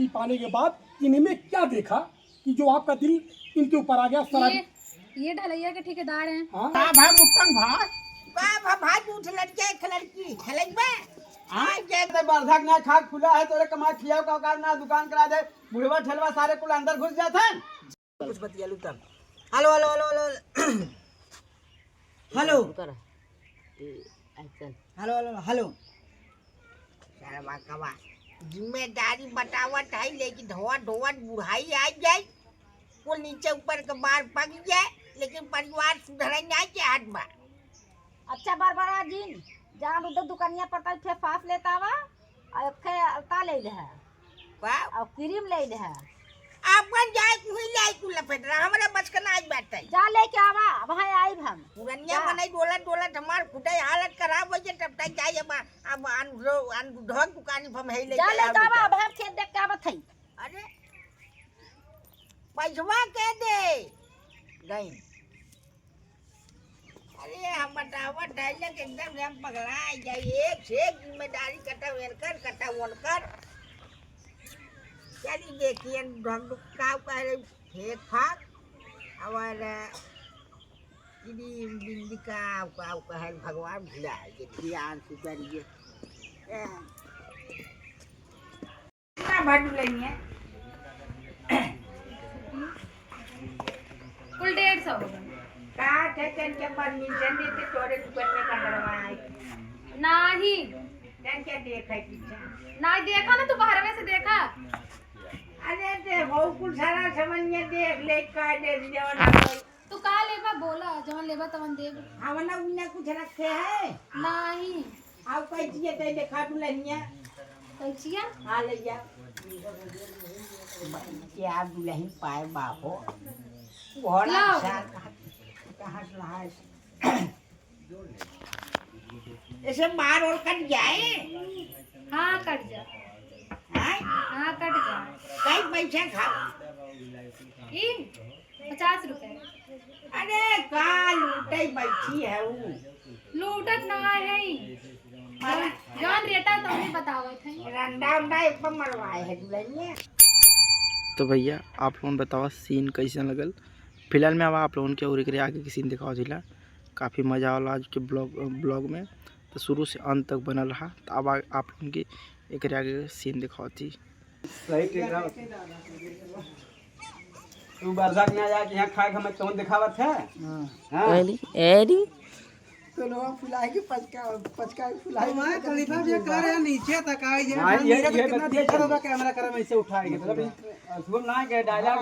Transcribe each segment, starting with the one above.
पाने के बाद इनमें क्या देखा कि जो आपका दिल इनके ऊपर आ गया? ये ढलैया के ठेकेदार हैं। हाँ भाई मुट्ठन भाई भाई उठ लड़के एक लड़की खेलेंगे में आज जैसे बरधक ना खाक खुला है तोरे कमा खियाव का औकात ना दुकान करा दे बुढ़वा ठेलवा सारे कुल अंदर घुस जाते हैं। कुछ बतिया लू तब। Hello hello hello hello hello hello hello hello Sharma कवा जिम्मेदारी बतावत है लेकिन धोवत धोवत बुढ़ाई आ जाए कुल नीचे ऊपर के बार पक जाए लेकिन परिवार सुधर जाए के हाथ में। अच्छा बरबरा जी जहाँ उधर दुकानिया पर थे फाफ लेता वा और खे अलता ले ले है और क्रीम ले ले है आपन जाए कुही लाई कुल लपेट रहा हमारे बच के नाच बैठते जा लेके आवा वहाँ आई हम पुरनिया बनाई डोलत डोलत हमार फुटे हालत खराब हो जाए तब तक जाए अब अन ढोक दुकानी पर है ले जा लेके आवा अब हम खेत देख के आवत हई। अरे पैसवा के दे गई। अरे हम बतावा डायलॉग एकदम हम पगला जाए एक से एक जिम्मेदारी कटा वेलकर कटा वनकर चली देखिए ढंग काव का फेक फाक और इदी बिंदी काव का है भगवान भुला ये ध्यान से करिए ना भाडू लेंगे कुल 150 का टेंशन के परमिशन देते तोरे दुकान में का करवाए नहीं टेंशन देखा पीछे नहीं देखा ना तू बाहर में से देखा। अरे ते हो कुल सारा समझ देख ले का दे जवन तू का लेबा बोला जवन लेबा तवन देब हमना उन्हें कुछ रखे है नहीं आप कह दिए ते देखा तू लनिया कैचिया हां ले जा क्या दुल्हन पाए बाहो घोड़ा कहां से रहा ऐसे मार और कट जाए। हाँ कट जा हाँ कट जा कई पैसा खा इन 50 रुपए। अरे का लूटे बैठी है वो लूटत ना है जौन रेटा तुमने बतावत है रंडा उंडा एक पर मरवाए है दुल्हन। तो भैया आप लोगों बतावा सीन कैसे लगल। फिलहाल में अब आप लोगों के और एक आगे की सीन दिखाओ जिला काफ़ी मज़ा वाला आज के ब्लॉग में तो शुरू से अंत तक बनल रहा। तो अब आप लोगों की एक आगे सीन दिखाओ थी सही ठीक रहा तू बरधक ना जा कि यहाँ खाए हमें कौन दिखावत है। हां एडी तो लोग फुलाई के पचका फुलाई मैं खलीफा भी कर नीचे तक आई जे हां ये बच्चे कैमरा कर में इसे उठाएंगे तो शुभम ना के डायलॉग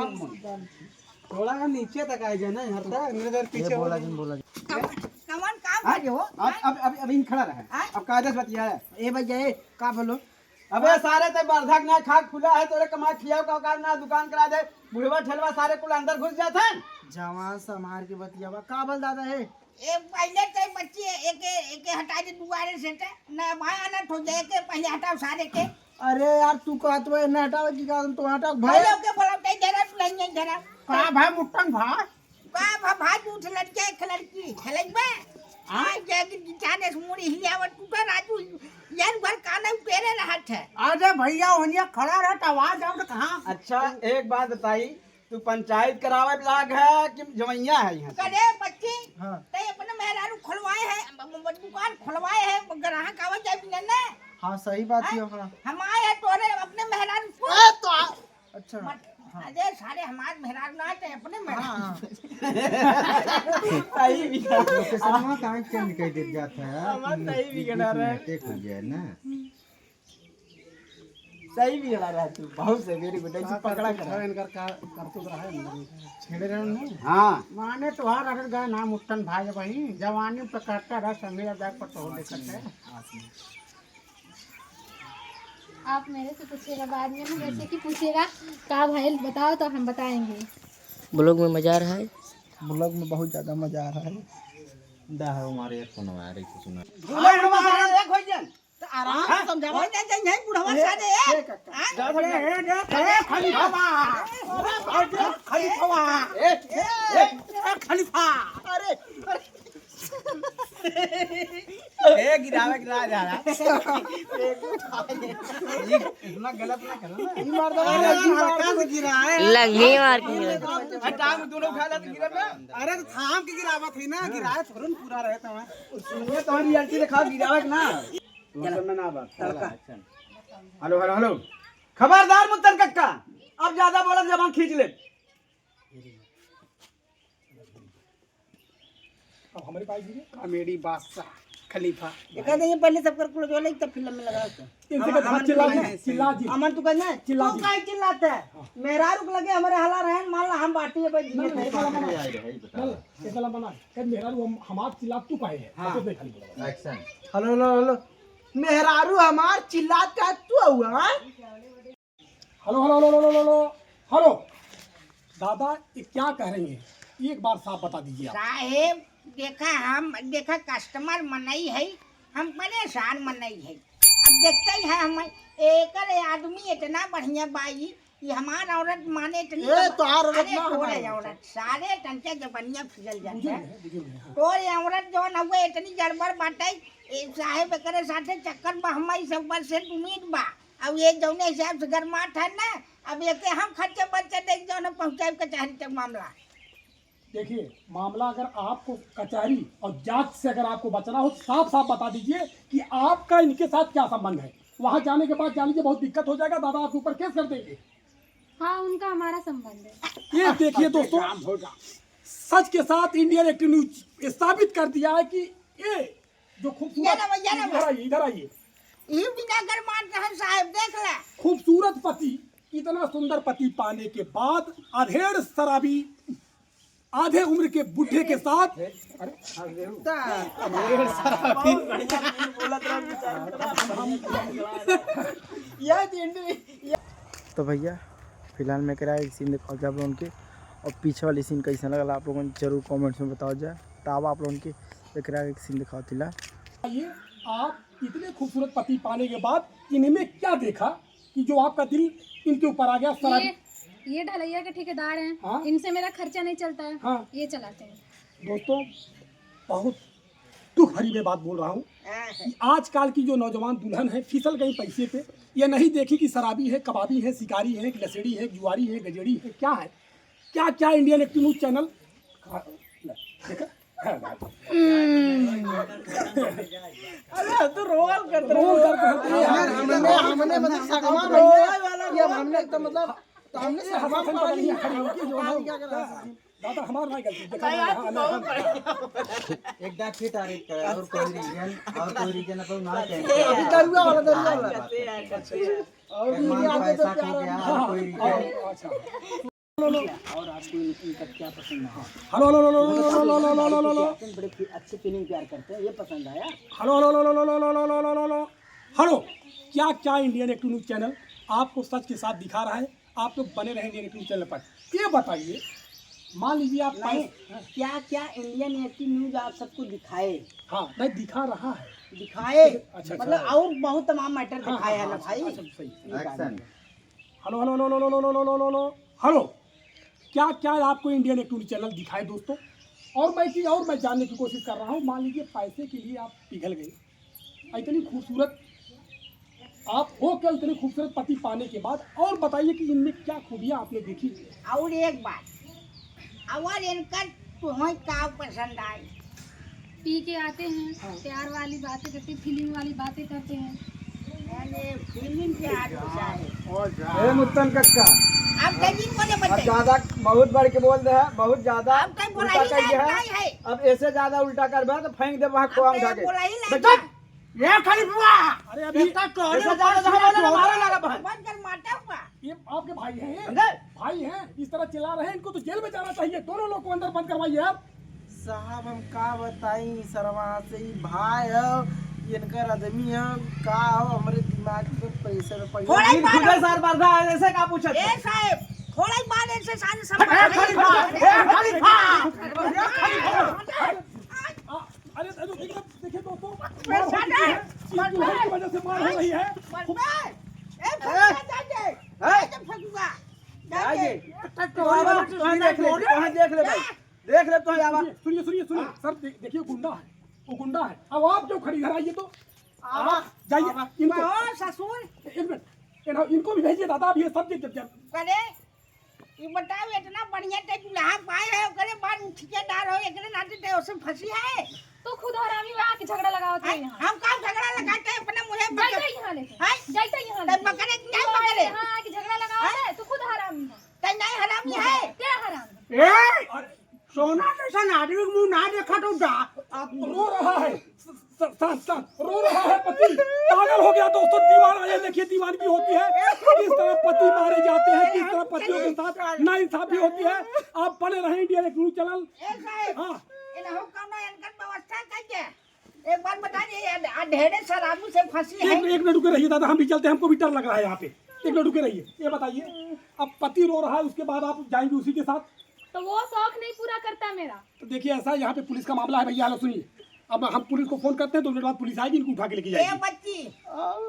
थोड़ा का नीचे तक आई जे ना हर तक मेरे इधर पीछे बोला कमन काम करे हो अब इन खड़ा रहा अब कायदा से बतिया है ए भैया ए का बोलो अबे सारे ते बरधक ना खाक खुला है तोरे कमा खियाव का औकात ना दुकान करा दे बुढ़वा ठेलवा सारे कुल अंदर घुस जाते हैं। जवान समार के बतियावा का बोल दादा है ए पहले तो बच्चे एक हटा दे दुआरे से ना भाई आना ठो जाए के पहले हटाओ सारे के। अरे यार तू कहत है ना हटाओ की का तो हटाओ भाई भाई लोग के बोला ते जरा नहीं जरा का भाई मुट्ठन भाई का भाई उठ लड़के एक लड़की खेलेंगे में आज जाके जाने मुड़ी हिलावट टूटा राजू यार घर काने पेरे रहा है। अरे भैया ओनिया खड़ा रहा आवाज आउट कहां। अच्छा एक बात बताई तू पंचायत करावे लाग है कि जमैया है यहाँ करे बच्चे हां ते अपने मेहरारू खुलवाए हैं दुकान खुलवाए हैं ग्राहक आवे जाए बिना ना। हां सही बात है हां हम आए हैं तोरे अपने मेहरारू तो अच्छा अरे सारे हमारे मेहरारू ना आते अपने मेहरारू सही भी लोकेशनवा कहां के निकल दे जाता है हम सही भी गड़ा रहे टेक हो जाए ना सही भी गड़ा रहा तू बहुत से वेरी गुड ऐसे पकड़ा कर इनकर का करतूत रहा है छेड़े रहे नहीं हां माने तोहार अगर गए नाम मुट्ठन भाई भाई जवानी पे काटता रहा समीर बैग पर तो देखते हैं। आप मेरे से पूछिएगा बाद में ना जैसे कि पूछिएगा का भाई बताओ तो हम बताएंगे। ब्लॉग में मज़ा आ रहा है। ब्लॉग में बहुत ज्यादा मजा आ रहा है। दा है हमारे फोन में आ रही थी सुना एक हो जाए तो आराम से समझाओ हो जाए नहीं बुढ़वा सादे अरे खलीफा खलीफा खलीफा अरे ए गिरावे गिरा जा रहा ये इतना गलत ना करो ना ई मार दो हल्का से गिराए लगी मार के टांग दोनों खा ले तो गिरे ना अरे तो थाम के गिरावा थी ना गिराए थोड़ा पूरा रहता है सुनिए तो रियलिटी दिखा गिरावे ना में ना बात हेलो हेलो हेलो खबरदार मुत्तन कक्का अब ज्यादा बोला जबान खींच ले अब हमारे पास जी कॉमेडी बादशाह खलीफा कहते हैं पहले सब कर कुल जो तब फिल्म में लगा इनसे का चिल्ला जी अमन तू कहना है चिल्ला तू काहे चिल्लाता है मेरा रुक लगे हमारे हला रहन मान ला हम बाटी है भाई नहीं बना कद मेरा हमार चिल्ला तू पाए है तो देख ली एक्शन हेलो हेलो हेलो मेहरारू हमार चिल्लात का तू हुआ hello hello hello hello hello hello दादा ये क्या कह रही हैं एक बार साफ बता दीजिए आप साहेब देखा कस्टमर मनई है, हम परेशान मनई है। अब देखते ही है हम एक आदमी इतना बढ़िया बाई कि हमार औरत माने इतनी औरत सारे टंके जबनिया फिसल जाते हैं तो औरत जो न हुए इतनी गड़बड़ बाटे साहेब करे साथे चक्कर में हमारी सब से उम्मीद बा। अब ये जौने हिसाब से गरमाट है ना, अब एक हम खर्चे बच्चे देख जो न पहुँचाए कचहरी तक मामला। देखिए मामला अगर आपको कचहरी और जांच से अगर आपको बचना हो साफ साफ बता दीजिए कि आपका इनके साथ क्या संबंध है। वहां जाने के बाद जान लीजिए बहुत दिक्कत हो जाएगा, दादा आपके ऊपर केस कर देंगे। हाँ उनका हमारा संबंध है। ये देखिए दोस्तों सच के साथ इंडियन एक्टिव न्यूज ये साबित कर दिया है कि ये जो खूबसूरत इधर आइए ये बिना गरमाट है साहब देख ले खूबसूरत पति इतना सुंदर पति पाने के बाद अधेड़ शराबी आधे उम्र के बुढ़े के साथ तो भैया फिलहाल मैं कह रहा है सीन दिखाओ जाए आप लोगों के, और पीछे वाली सीन कैसा लगा आप लोगों ने जरूर कमेंट्स में बताओ जाए। तब आप लोगों के एक सीन दिखाओ थिला। ये आप इतने खूबसूरत पति पाने के बाद इनमें क्या देखा कि जो आपका दिल इनके ऊपर आ गया। ये ढलैया के ठेकेदार हैं। हाँ? इनसे मेरा खर्चा नहीं चलता है। हाँ? ये चलाते हैं। दोस्तों बहुत दुख भरी मैं बात बोल रहा हूँ कि आजकल की जो नौजवान दुल्हन है फिसल गई पैसे पे, ये नहीं देखी कि शराबी है, कबाबी है, शिकारी है, लसेड़ी है, जुआरी है, गजेड़ी है, क्या है क्या क्या इंडियन एक्टिव न्यूज चैनल अरे तो रोल कर हमने मतलब हमने तो मतलब हमने दादा हमारा नहीं गलती एकदम फिर तारीफ करे और कोई रीजन अपन ना चाहिए दरुआ वाला और पैसा खो गया और कोई रीजन अच्छा और आपको इनका क्या पसंद है? Hello hello hello hello hello बड़े अच्छे फीलिंग प्यार करते हैं, ये पसंद आया? Hello hello hello hello hello hello hello क्या क्या इंडियन एक्टिव न्यूज चैनल आपको सच के साथ दिखा रहा है। आप लोग बने रहे इंडियन एक्टिव चैनल पर। ये बताइए मान लीजिए आप क्या क्या इंडियन एक्टिव न्यूज आप सबको दिखाए? हाँ नहीं दिखा रहा है दिखाए अच्छा, मतलब और बहुत तमाम मैटर दिखाए है ना भाई। Action hello hello hello hello hello hello hello क्या क्या आपको इंडियन एक्टिव न्यूज चैनल दिखाए दोस्तों। और मैं जानने की कोशिश कर रहा हूँ। मान लीजिए पैसे के लिए आप पिघल गए, इतनी खूबसूरत आप हो क्या इतने खूबसूरत पति पाने के बाद, और बताइए कि इनमें क्या खूबियाँ आपने देखी। और एक बात और इनका तुम्हें क्या पसंद आई? पी के आते हैं, प्यार वाली बातें करते हैं, फीलिंग वाली बातें करते हैं। फीलिंग के आदमी ए मुत्तन कक्का आप कहीं बोले अब बच्चे ज्यादा बहुत बढ़ के बोल दे है, बहुत ज्यादा आप कहीं बोला उल्टा ही कर दिया नहीं है। अब ऐसे ज्यादा उल्टा कर तो फेंक दे वहाँ खोआ उठा के बोला ही नहीं बेटा ये खाली बुआ अरे अभी ऐसा ज्यादा बोले तो मारा लगा बहन बंद कर मारता हुआ ये आपके भाई हैं समझे? भाई हैं इस तरह चिल्ला रहे हैं, इनको तो जेल में जाना चाहिए। दोनों लोग को अंदर बंद करवाइए आप। साहब हम का बताई सरवा से ही भाई है इनकर आदमी है का हो हमारे दिमाग में पैसे में थोड़ा ही खुदे मारो। सार बारदा ऐसे का पूछत ए साहब थोड़ा ही बात ऐसे सारे सब अरे देखिए दोस्तों सादा की वजह से मार हो रही है। देख ले भाई देख ले तो यहाँ सुनिए सर देखिए गुंडा है, वो गुंडा है। अब आप जो खड़ी घर आइए तो आप जाइए इनको ससुर एक मिनट इनको भी भेजिए दादा। अब ये सब जब करे ये बताओ इतना बढ़िया ते दुल्हा पाए है करे बाद ठेकेदार हो एकरे नाते ते उससे फंसी है तो खुद हरामी वहाँ के झगड़ा लगाओ थे यहाँ। हम काम झगड़ा लगाते हैं अपने मुझे जाइए यहाँ लेके हाय जाइए यहाँ ते पकड़े नहीं पकड़े यहाँ आके झगड़ा लगाओ थे तो खुद हरामी है। ते नहीं हरामी है क्या हरामी? सोना जैसा आदमी का मुंह ना देखा तो रो रहा है रो रहा है पति पागल हो गया दोस्तों। दीवाना ये देखिए दीवानगी होती है, किस तरह पति मारे जाते हैं, किस तरह पतियों के साथ नाइंसाफी होती है। आप बने रहे इंडिया एक न्यूज़ चैनल। हाँ इन हो कौन इनका व्यवस्था कैसे एक बार बता दीजिए ढेरे शराबी से फंसी है। एक मिनट रुके रहिए दादा, हम भी चलते हैं, हमको भी डर लग रहा है यहाँ पे। एक मिनट रुके रहिए। ये बताइए अब पति रो रहा है उसके बाद आप जाएंगे उसी के साथ? तो वो शौक नहीं पूरा करता मेरा। तो देखिए ऐसा है, यहाँ पे पुलिस का मामला है भैया। हेलो सुनिए, अब हम पुलिस को फोन करते हैं, 2 मिनट बाद पुलिस आएगी, इनको उठा के लेके ए जाएगी। बच्ची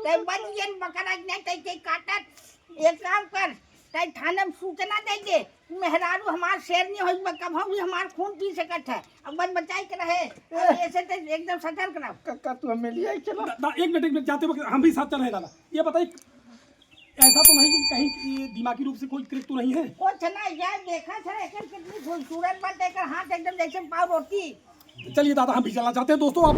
ते बच्ची बकरा ने ते के काटत एक काम कर ते थाने में सूचना दे दे मेहरारू हमार शेर नहीं होई कब हम भी हमार खून पी सकत है। अब बच बचाई के रहे ऐसे ते एकदम सतर्क रहो। कक्का तू हमें लिया चलो। एक मिनट जाते वक्त हम भी साथ चल रहे हैं दादा। ये बताइए ऐसा तो नहीं कि कहीं ये दिमागी रूप से कोई क्लिक तो नहीं है? कुछ ना जाए देखा था एकर कितनी खूबसूरत बात एकर हाथ एकदम जैसे पाव रोटी। चलिए दादा हम भी चलना चाहते हैं दोस्तों। आप